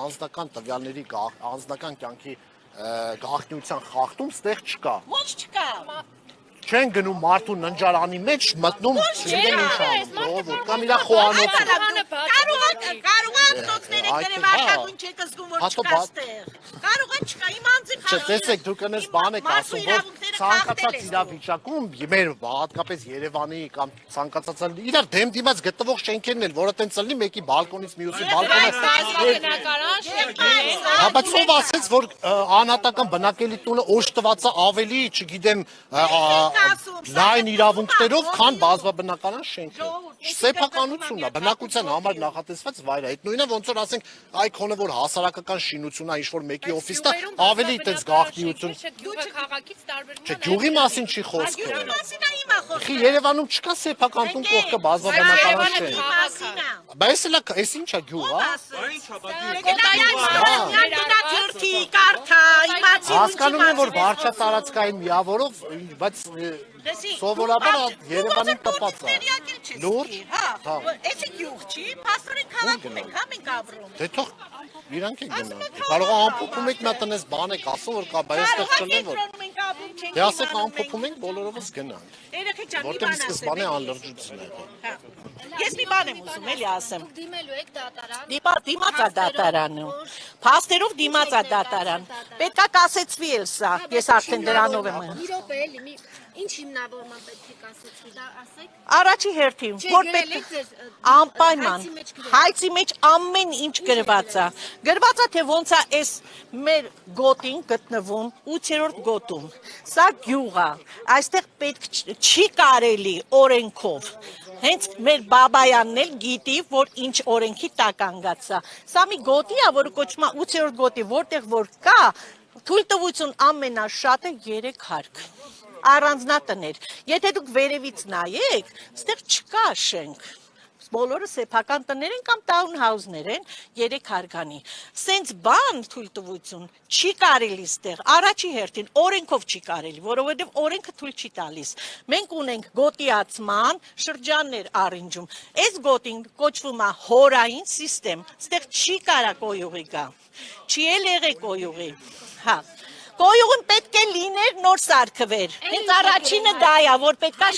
անձնական տվյալների անձնական կյանքի գաղտնիության խախտում ստեղ չկա։ Ոչ չկա։ Չեն գնում մարդու ննջարանի մեջ մտնում չգիտեմ ինչ անում, ժողովուրդ կամ իր խոհանոցը։ Կարող է ծոցները գրել վարքագույն չեք զգում որ չկա ստեղ։ Կարող է չկա իմ անձի խաղը։ Տեսեք դուք այնպես բան եք ասում որ ցանկացած իրավիճակում մեր հատկապես Երևանի կամ ցանկացած իրար դեմ դիմաց գտնվող շենքերն էլ որը տենց լինի մեկի բալկոնից մյուսի Բայց ով ասեց որ անհատական բնակելի տունը օժտված է ավելի չգիտեմ լայն իրավունքներով, քան բազմաբնակարան շենքը։ Սեփականությունն է, բնակության համար նախատեսված վայր է։ Այդ նույնը ոնց որ ասենք, այ քոնը որ հասարակական շինություն է, ինչ-որ մեկի օֆիսն է, ավելի այդպես գաղտնիություն։ Չէ, գյուղի մասին չի խոսքը։ Գյուղի մասին է հիմա խոսքը։ Խի Երևանում չկա սեփական տուն կողքը բազմաբնակարան շենք։ Բայց էս ինչ է գյուղ, հասկանում եմ որ վարչատարածքային միավորով, բայց սովորաբար Երևանին տպած է։ Լուրջ։ Էսի գյուղ չի, փաստորեն քաղաքում ենք, հա մենք ապրում։ Դե թող իրանք են գնան։ Կարող է ամփոփում եք նա տնես բան եք ասում որ կա, բայց այստեղ չլեն որ։ Դե ասեք ամփոփում ենք բոլորովս գնան։ Երեխի ջան, մի Որտեղ բան սկզբանե անլրջություն է։ Ես մի բան եմ ուզում էլի ասեմ։ Դիմելու եք դատարան։ Դիմացա դատարանը։ Փաստերով դիմացա դատարան։ Պետքա կասեցվի էլ սա։ Ես արդեն դրանով եմ։ Մի րոպե էլի, ինչ հիմնավորման պետք է կասեցվի, դա ասեք։ Առաջի հերթին, որ պետք անպայման հայցի մեջ ամեն ինչ գրված է։ Գրված է թե ոնց է այս մեր գոտին գտնվում 8-րդ գոտում։ Սա գյուղ է։ Այստեղ պետք չի կարելի օրենքով։ Հենց մեր բաբայանն էլ գիտի, որ ինչ օրենքի տակ կանգնած է։ Սա մի գոտի է, որը կոչվում է 8-րդ գոտի, որտեղ որ կա թույլտվություն ամենաշատը 3 հարկ։ Առանձնատներ։ Եթե դուք վերևից նայեք, ստեղ չկա շենք։ Բոլորը սեփական տներ են կամ townhouse-ներ են 3 հարկանի։ Սենց բան թույլտվություն չի կարելի ստեղ։ Առաջի հերթին օրենքով չի կարելի, որովհետև օրենքը թույլ չի տալիս։ Մենք ունենք գոտիացման շրջաններ առինջում։ Այս գոտին կոչվում է հորային սիստեմ։ Ստեղ չի կարա կոյուղի գա։ Չի էլ եղե կոյուղի։ Հա։ Կոյուղին պետք է լիներ նոր սարքվեր։ Հենց առաջինը դա է, որ պետքա